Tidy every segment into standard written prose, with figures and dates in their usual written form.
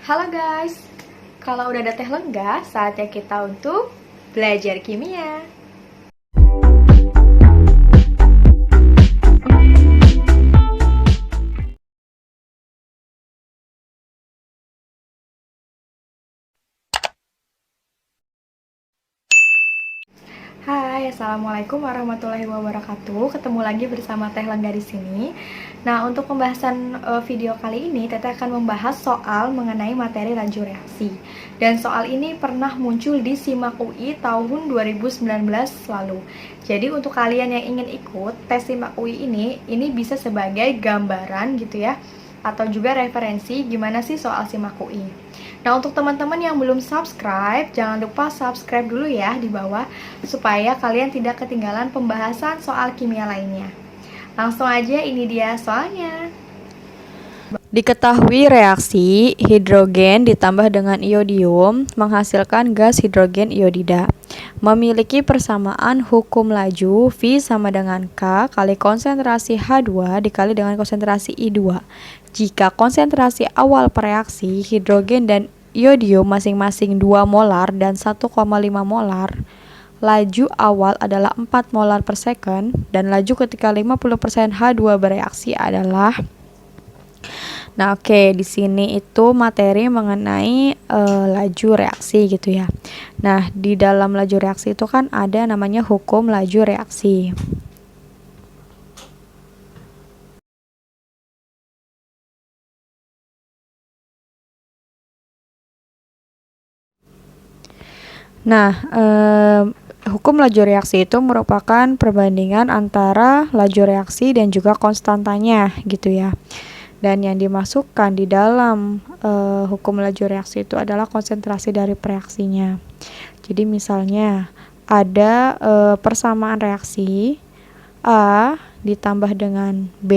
Halo guys, kalau udah ada teh lenggah, saatnya kita untuk belajar kimia. Hai, assalamualaikum warahmatullahi wabarakatuh. Ketemu lagi bersama Teh Lengga di sini. Nah, untuk pembahasan video kali ini, Teteh akan membahas soal mengenai materi laju reaksi. Dan soal ini pernah muncul di SIMAK UI tahun 2019 lalu. Jadi untuk kalian yang ingin ikut tes SIMAK UI ini bisa sebagai gambaran gitu ya, atau juga referensi gimana sih soal SIMAK UI. Nah, untuk teman-teman yang belum subscribe, jangan lupa subscribe dulu ya di bawah supaya kalian tidak ketinggalan pembahasan soal kimia lainnya. Langsung aja, ini dia soalnya. Diketahui reaksi hidrogen ditambah dengan iodium menghasilkan gas hidrogen iodida. Memiliki persamaan hukum laju V sama dengan K kali konsentrasi H2 dikali dengan konsentrasi I2. Jika konsentrasi awal pereaksi hidrogen dan iodium masing-masing 2 molar dan 1,5 molar, laju awal adalah 4 molar per second dan laju ketika 50% H2 bereaksi adalah. Nah, oke, di sini itu materi mengenai laju reaksi gitu ya. Nah, di dalam laju reaksi itu kan ada namanya hukum laju reaksi. Nah, hukum laju reaksi itu merupakan perbandingan antara laju reaksi dan juga konstantanya gitu ya. Dan yang dimasukkan di dalam hukum laju reaksi itu adalah konsentrasi dari reaksinya. Jadi misalnya ada persamaan reaksi A ditambah dengan B,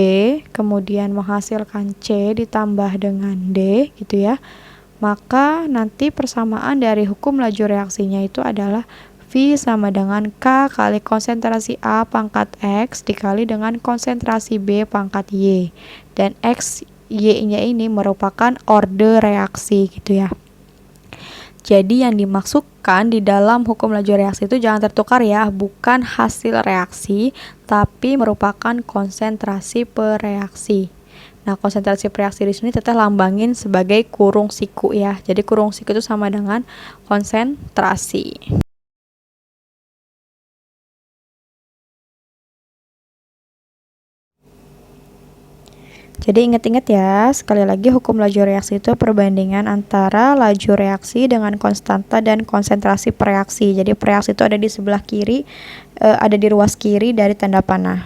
kemudian menghasilkan C ditambah dengan D gitu ya. Maka nanti persamaan dari hukum laju reaksinya itu adalah V sama dengan K kali konsentrasi A pangkat X dikali dengan konsentrasi B pangkat Y. Dan X, Y-nya ini merupakan orde reaksi gitu ya. Jadi yang dimaksudkan di dalam hukum laju reaksi itu jangan tertukar ya, bukan hasil reaksi, tapi merupakan konsentrasi per reaksi. Nah, konsentrasi per reaksi di sini Teteh lambangin sebagai kurung siku ya. Jadi kurung siku itu sama dengan konsentrasi. Jadi ingat-ingat ya, sekali lagi hukum laju reaksi itu perbandingan antara laju reaksi dengan konstanta dan konsentrasi per reaksi. Jadi per reaksi itu ada di sebelah kiri, ada di ruas kiri dari tanda panah.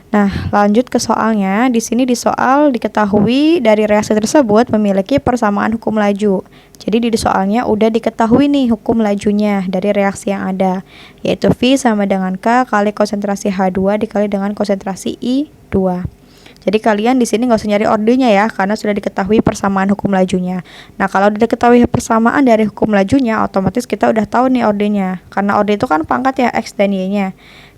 Nah, lanjut ke soalnya. Di sini di soal diketahui dari reaksi tersebut memiliki persamaan hukum laju. Jadi di soalnya udah diketahui nih hukum lajunya dari reaksi yang ada, yaitu V sama dengan K kali konsentrasi H2 dikali dengan konsentrasi I2. Jadi kalian di sini nggak usah nyari ordenya ya, karena sudah diketahui persamaan hukum lajunya. Nah, kalau udah diketahui persamaan dari hukum lajunya, otomatis kita udah tahu nih ordenya. Karena orde itu kan pangkat ya, X dan Y-nya.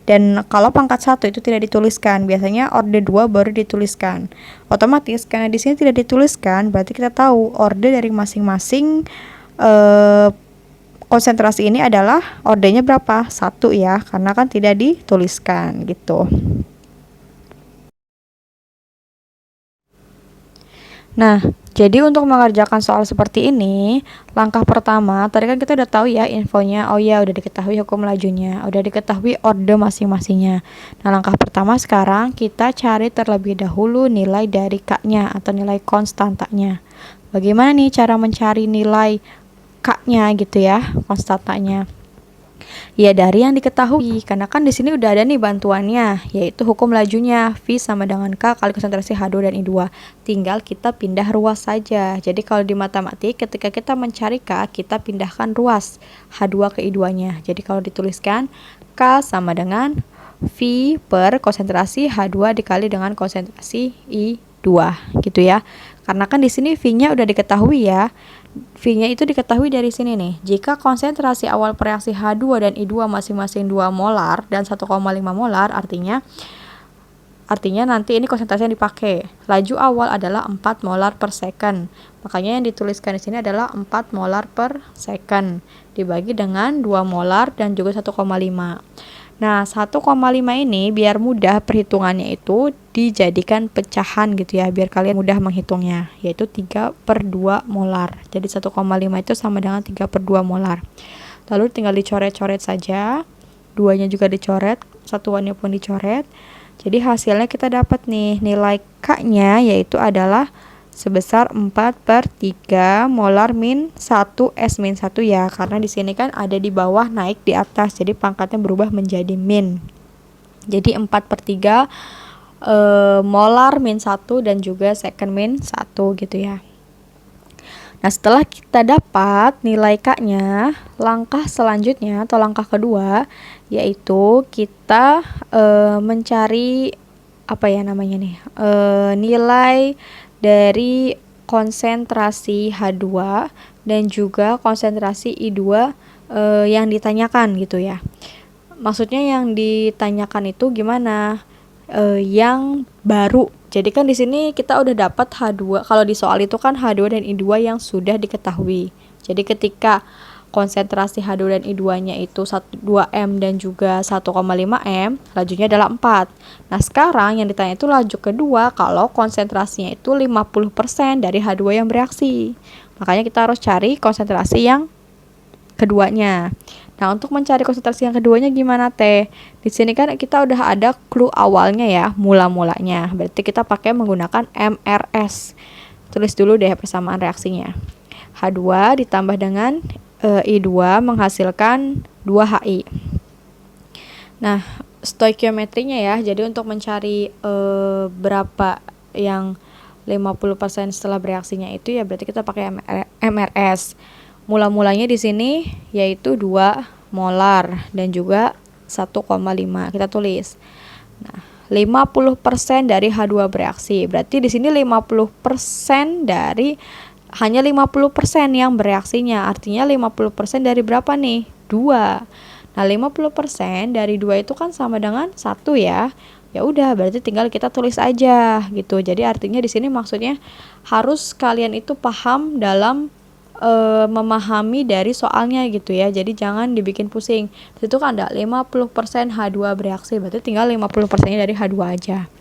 Dan kalau pangkat 1 itu tidak dituliskan, biasanya orde 2 baru dituliskan. Otomatis karena di sini tidak dituliskan, berarti kita tahu orde dari masing-masing konsentrasi ini adalah ordenya berapa? 1 ya, karena kan tidak dituliskan gitu. Nah, jadi untuk mengerjakan soal seperti ini, langkah pertama, tadi kan kita udah tahu ya infonya, oh ya udah diketahui hukum lajunya, udah diketahui orde masing-masingnya. Nah, langkah pertama sekarang kita cari terlebih dahulu nilai dari K-nya atau nilai konstantanya. Bagaimana nih cara mencari nilai K-nya gitu ya, konstantanya? Ya dari yang diketahui, karena kan di sini udah ada nih bantuannya, yaitu hukum lajunya V sama dengan K kali konsentrasi H2 dan I2. Tinggal kita pindah ruas saja. Jadi kalau di matematik ketika kita mencari K, kita pindahkan ruas H2 ke I2-nya. Jadi kalau dituliskan K sama dengan V per konsentrasi H2 dikali dengan konsentrasi I2 gitu ya. Karena kan di sini V-nya udah diketahui ya. V-nya itu diketahui dari sini nih. Jika konsentrasi awal reaksi H2 dan I2 masing-masing 2 molar dan 1,5 molar, artinya artinya nanti ini konsentrasi yang dipakai. Laju awal adalah 4 molar per second. Makanya yang dituliskan di sini adalah 4 molar per second dibagi dengan 2 molar dan juga 1,5. Nah, 1,5 ini biar mudah perhitungannya itu dijadikan pecahan gitu ya, biar kalian mudah menghitungnya, yaitu 3/2 molar. Jadi 1,5 itu sama dengan 3/2 molar. Lalu tinggal dicoret-coret saja, duanya juga dicoret, satuannya pun dicoret. Jadi hasilnya kita dapat nih, nilai K-nya yaitu adalah sebesar 4/3 molar min 1 S min 1 ya, karena di sini kan ada di bawah naik di atas, jadi pangkatnya berubah menjadi min. Jadi 4/3 molar min 1 dan juga second min 1 gitu ya. Nah, setelah kita dapat nilai K-nya, langkah selanjutnya atau langkah kedua yaitu kita mencari apa ya namanya nih, nilai dari konsentrasi H2 dan juga konsentrasi I2 yang ditanyakan gitu ya. Maksudnya yang ditanyakan itu gimana? Yang baru. Jadi kan di sini kita udah dapat H2. Kalau di soal itu kan H2 dan I2 yang sudah diketahui. Jadi ketika konsentrasi H2 dan I2-nya itu 2M dan juga 1,5M, lajunya adalah 4. Nah, sekarang yang ditanya itu laju kedua kalau konsentrasinya itu 50% dari H2 yang bereaksi. Makanya kita harus cari konsentrasi yang keduanya. Nah, untuk mencari konsentrasi yang keduanya gimana teh? Di sini kan kita udah ada clue awalnya ya, mula-mulanya. Berarti kita pakai menggunakan MRS. Tulis dulu deh persamaan reaksinya. H2 ditambah dengan I2 menghasilkan 2HI. Nah, stoikiometrinya ya. Jadi untuk mencari berapa yang 50% setelah bereaksinya itu ya berarti kita pakai MRS. Mula-mulanya di sini yaitu 2 molar dan juga 1,5. Kita tulis. Nah, 50% dari H2 bereaksi. Berarti di sini 50% dari hanya 50% yang bereaksinya. Artinya 50% dari berapa nih? 2. Nah, 50% dari 2 itu kan sama dengan 1 ya. Ya udah, berarti tinggal kita tulis aja gitu. Jadi artinya di sini maksudnya harus kalian itu paham dalam memahami dari soalnya gitu ya. Jadi jangan dibikin pusing. Itu kan ada 50% H2 bereaksi, berarti tinggal 50%-nya dari H2 aja.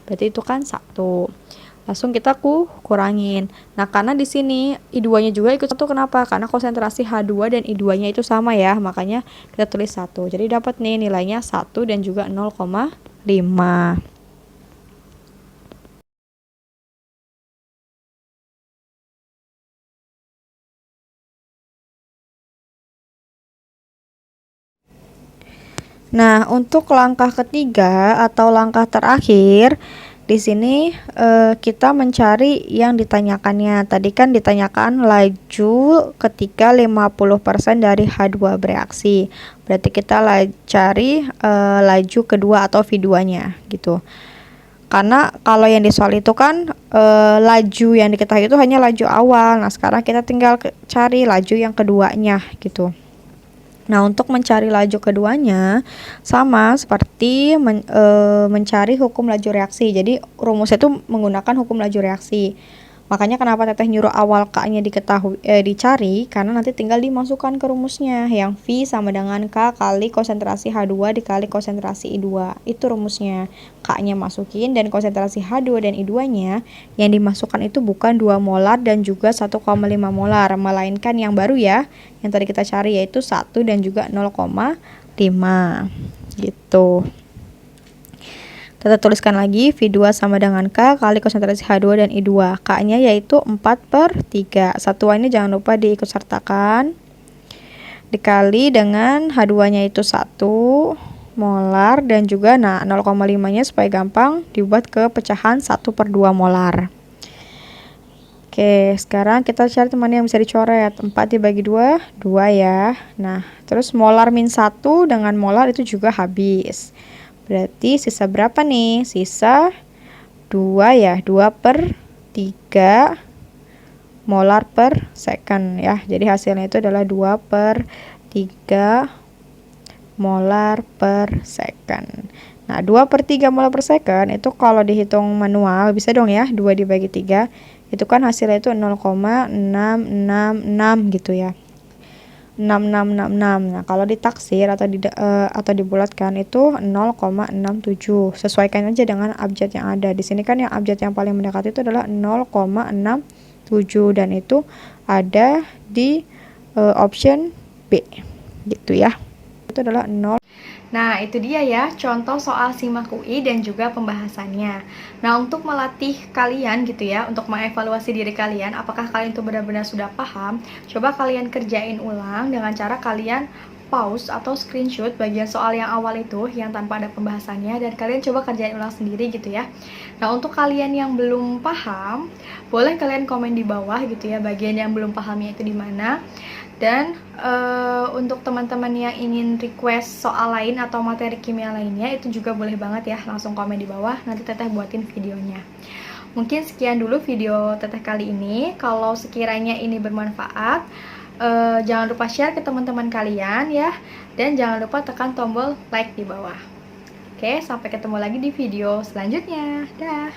Berarti itu kan 1. Langsung kita kurangin. Nah, karena di sini I2-nya juga ikut 1, kenapa? Karena konsentrasi H2 dan I2-nya itu sama ya, makanya kita tulis 1. Jadi dapat nih nilainya 1 dan juga 0,5. Nah, untuk langkah ketiga atau langkah terakhir, di sini kita mencari yang ditanyakannya. Tadi kan ditanyakan laju ketika 50% dari H2 bereaksi. Berarti kita cari laju kedua atau V2-nya gitu. Karena kalau yang di soal itu kan laju yang diketahui itu hanya laju awal. Nah, sekarang kita tinggal cari laju yang keduanya gitu. Nah, untuk mencari laju keduanya sama seperti mencari hukum laju reaksi. Jadi rumusnya itu menggunakan hukum laju reaksi. Makanya kenapa teteh nyuruh awal K-nya dicari, karena nanti tinggal dimasukkan ke rumusnya yang V sama dengan K kali konsentrasi H2 dikali konsentrasi I2. Itu rumusnya. K-nya masukin dan konsentrasi H2 dan I2-nya yang dimasukkan itu bukan 2 molar dan juga 1,5 molar, melainkan yang baru ya, yang tadi kita cari yaitu 1 dan juga 0,5 gitu. Kita tuliskan lagi V2 sama dengan K kali konsentrasi H2 dan I2. K-nya yaitu 4/3. Satuannya jangan lupa diikut sertakan. Dikali dengan H2-nya itu 1 molar dan juga 0,5-nya supaya gampang dibuat ke pecahan 1/2 molar. Oke, sekarang kita cari teman yang bisa dicoret. 4 dibagi 2, 2 ya. Nah, terus molar min 1 dengan molar itu juga habis. Berarti sisa berapa nih? Sisa 2 ya, 2/3 molar per second ya. Jadi hasilnya itu adalah 2/3 molar per second. Nah, 2/3 mol per second itu kalau dihitung manual bisa dong ya, 2 dibagi 3 itu kan hasilnya itu 0,666 gitu ya. 6666. Nah, kalau ditaksir atau dibulatkan itu 0,67. Sesuaikan aja dengan abjad yang ada. Di sini kan yang abjad yang paling mendekat itu adalah 0,67 dan itu ada di option B. Gitu ya. Itu adalah 0. Nah, itu dia ya contoh soal SIMAK UI dan juga pembahasannya. Nah, untuk melatih kalian gitu ya, untuk mengevaluasi diri kalian, apakah kalian itu benar-benar sudah paham, coba kalian kerjain ulang dengan cara kalian pause atau screenshot bagian soal yang awal itu yang tanpa ada pembahasannya dan kalian coba kerjain ulang sendiri gitu ya. Nah, untuk kalian yang belum paham, boleh kalian komen di bawah gitu ya bagian yang belum pahamnya itu di mana. Dan untuk teman-teman yang ingin request soal lain atau materi kimia lainnya itu juga boleh banget ya, langsung komen di bawah, nanti Teteh buatin videonya. Mungkin sekian dulu video Teteh kali ini. Kalau sekiranya ini bermanfaat, jangan lupa share ke teman-teman kalian ya, dan jangan lupa tekan tombol like di bawah. Oke, sampai ketemu lagi di video selanjutnya. Dah.